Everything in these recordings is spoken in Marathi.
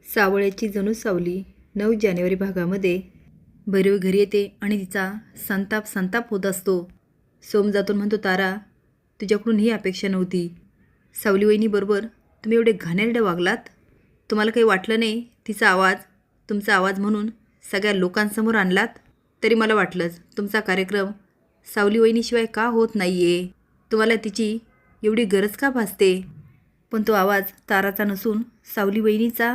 सावळ्याची जणू सावली 9 जानेवारी भागामध्ये भैरवी घरी येते आणि तिचा संताप होत असतो. सोम जातो म्हणतो, तारा, तुझ्याकडून ही अपेक्षा नव्हती. सावली वहिनीबरोबर तुम्ही एवढे घाणेरडे वागलात. तुम्हाला काही वाटलं नाही तुमचा आवाज म्हणून सगळ्या लोकांसमोर आणलात. तरी मला वाटलंच तुमचा कार्यक्रम सावली वहिनीशिवाय का होत नाही आहे. तुम्हाला तिची एवढी गरज का भासते. पण तो आवाज ताराचा नसून सावली वहिनीचा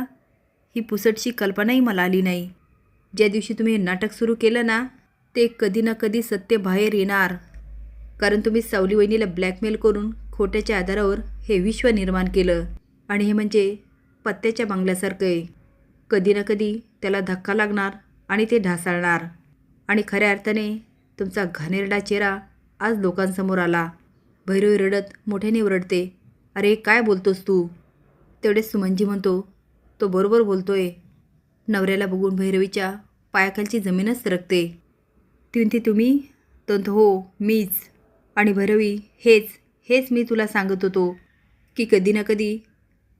ही पुसटशी कल्पनाही मला आली नाही. ज्या दिवशी तुम्ही हे नाटक सुरू केलं ना, ते कधी ना कधी सत्य बाहेर येणार. कारण तुम्ही सावली वहिनीला ब्लॅकमेल करून खोट्याच्या आधारावर हे विश्व निर्माण केलं. आणि हे म्हणजे पत्त्याच्या बांगल्यासारखं आहे. कधी ना कधी त्याला धक्का लागणार आणि ते ढासळणार. आणि खऱ्या अर्थाने तुमचा घाणेरडा चेहरा आज लोकांसमोर आला. भैरवी रडत मोठ्याने ओरडते, अरे काय बोलतोस तू. तेवढेच सुमनजी म्हणतो, तो बरोबर बोलतोय. नवऱ्याला बघून भैरवीच्या पायाखालची जमीनच सरकते. ती म्हणते, तुम्ही. तो हो, मीच. आणि भैरवी, हेच मी तुला सांगत होतो की कधी ना कधी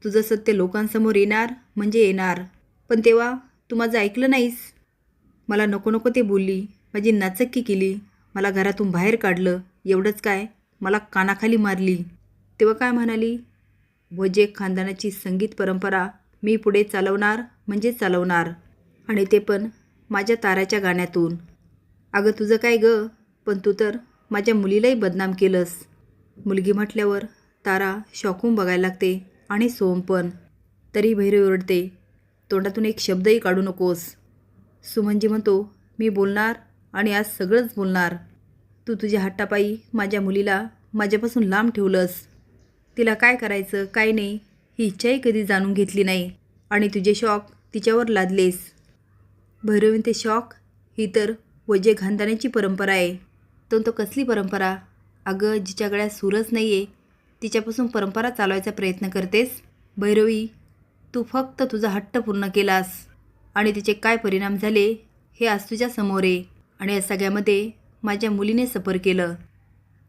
तुझं सत्य लोकांसमोर येणार म्हणजे येणार. पण तेव्हा तू माझं ऐकलं नाहीस. मला नको ते बोलली, माझी नाचक्की केली, मला घरातून बाहेर काढलं. एवढंच काय, मला कानाखाली मारली. तेव्हा काय म्हणाली, वजे खानदानाची संगीत परंपरा मी पुढे चालवणार म्हणजे चालवणार. आणि ते पण माझ्या ताराच्या गाण्यातून. अगं तुझं काय गं, पण तू तर माझ्या मुलीलाही बदनाम केलंस. मुलगी म्हटल्यावर तारा शॉकून बघायला लागते आणि सोम पण. तरी भैरवी ओरडते, तोंडातून एक शब्दही काढू नकोस. सुमनजी म्हणतो, मी बोलणार आणि आज सगळंच बोलणार. तू तुझ्या हट्टापायी माझ्या मुलीला माझ्यापासून लांब ठेवलंस. तिला काय करायचं काय नाही ही इच्छाही कधी जाणून घेतली नाही. आणि तुझे शॉक तिच्यावर लादलेस. भैरवी ते शॉक, ही तर वजे खानदानाची परंपरा आहे. तो कसली परंपरा. अगं जिच्या गळ्यात सूरच नाही आहे तिच्यापासून परंपरा चालवायचा प्रयत्न करतेस. भैरवी, तू फक्त तुझा हट्ट पूर्ण केलास आणि तिचे काय परिणाम झाले हे आज तुझ्या समोर आहे. आणि या सगळ्यामध्ये माझ्या मुलीने सफर केलं.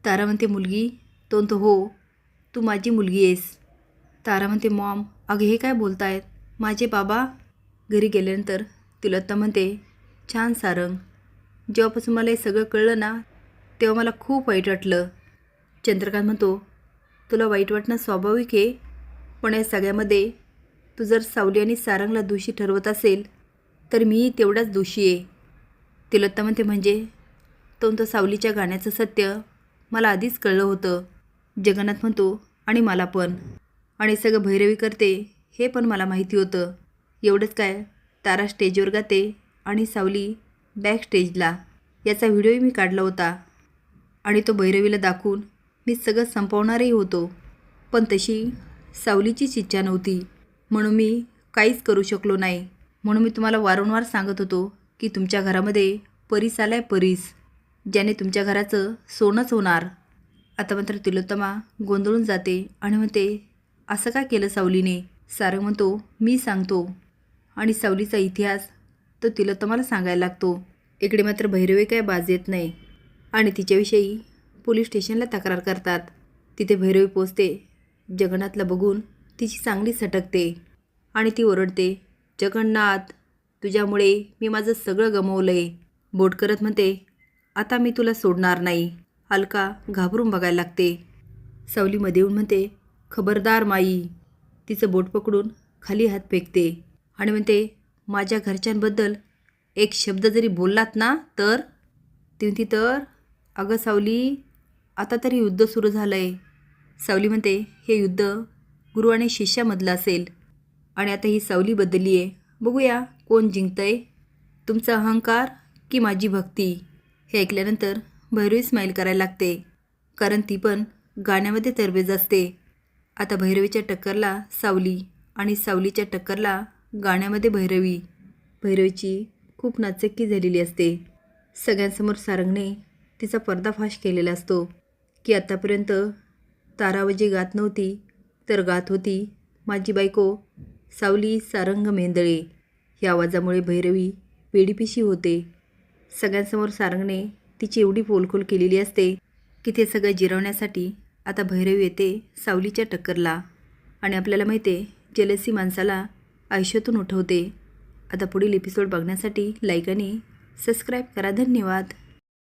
तारा म्हणते, मुलगी. तो हो, तू माझी मुलगी आहेस. तारा म्हणते, मॉम, अगं हे काय बोलतायत. माझे बाबा. घरी गेल्यानंतर तिलोत्ता म्हणते, छान सारंग, जेव्हापासून मला हे सगळं कळलं ना तेव्हा मला खूप वाईट वाटलं. चंद्रकांत म्हणतो, तुला वाईट वाटणं स्वाभाविक आहे. पण या सगळ्यामध्ये तू जर सावली आणि सारंगला दोषी ठरवत असेल तर मीही तेवढाच दोषी आहे. तिलोत्ता म्हणते, म्हणजे तो सावलीच्या गाण्याचं सत्य मला आधीच कळलं होतं. जगन्नाथ म्हणतो, आणि मला पण. आणि सगळं भैरवी करते हे पण मला माहिती होतं. एवढंच काय, तारा स्टेजवर गाते आणि सावली बॅक स्टेजला. याचा व्हिडिओही मी काढला होता आणि तो भैरवीला दाखवून मी सगळं संपवणारही होतो. पण तशी सावलीचीच इच्छा नव्हती म्हणून मी काहीच करू शकलो नाही. म्हणून मी तुम्हाला वारंवार सांगत होतो की तुमच्या घरामध्ये परीस आलाय, परीस, ज्याने तुमच्या घराचं सोनंच होणार. आता मात्र तिलोत्तमा गोंधळून जाते आणि म्हणते, असं का केलं सावलीने. सारंग म्हणतो, मी सांगतो. आणि सावलीचा इतिहास तो तिलोत्तमाला सांगायला लागतो. इकडे मात्र भैरवी काय बाज येत नाही आणि तिच्याविषयी पोलीस स्टेशनला तक्रार करतात. तिथे भैरवी पोचते. जगन्नाथला बघून तिची चांगली सटकते आणि ती ओरडते, जगन्नाथ, तुझ्यामुळे मी माझं सगळं गमावलं आहे. बोट करत म्हणते, आता मी तुला सोडणार नाही. अलका घाबरून बघायला लागते. सावलीमध्ये येऊन म्हणते, खबरदार माई. तिचं बोट पकडून खाली हात फेकते आणि म्हणते, माझ्या घरच्यांबद्दल एक शब्द जरी बोललात ना तर. ती म्हणते, तर अगं सावली, आता तरी युद्ध सुरू झालं आहे. सावली म्हणते, हे युद्ध गुरु आणि शिष्यामधलं असेल आणि आता ही सावली बदलली आहे. बघूया कोण जिंकतंय, तुमचा अहंकार की माझी भक्ती. हे ऐकल्यानंतर भैरवी स्माईल करायला लागते कारण ती पण गाण्यामध्ये तरबेज असते. आता भैरवीच्या टक्करला सावली आणि सावलीच्या टक्करला गाण्यामध्ये भैरवी. भैरवीची खूप नाचक्की झालेली असते. सगळ्यांसमोर सारंगने तिचा पर्दाफाश केलेला असतो की आत्तापर्यंत तारावजी गात नव्हती तर गात होती माझी बायको सावली सारंग मेंदळे. या आवाजामुळे भैरवी वेडीपिशी होते. सगळ्यांसमोर सारंगने तिची एवढी पोलखोल केलेली असते की ते सगळं जिरवण्यासाठी आता भैरवी येते सावलीच्या टक्करला. आणि आपल्याला माहिती आहे, जेलसी माणसाला आयुष्यातून उठवते. आता पुढील एपिसोड बघण्यासाठी लाईक आणि सबस्क्राईब करा. धन्यवाद.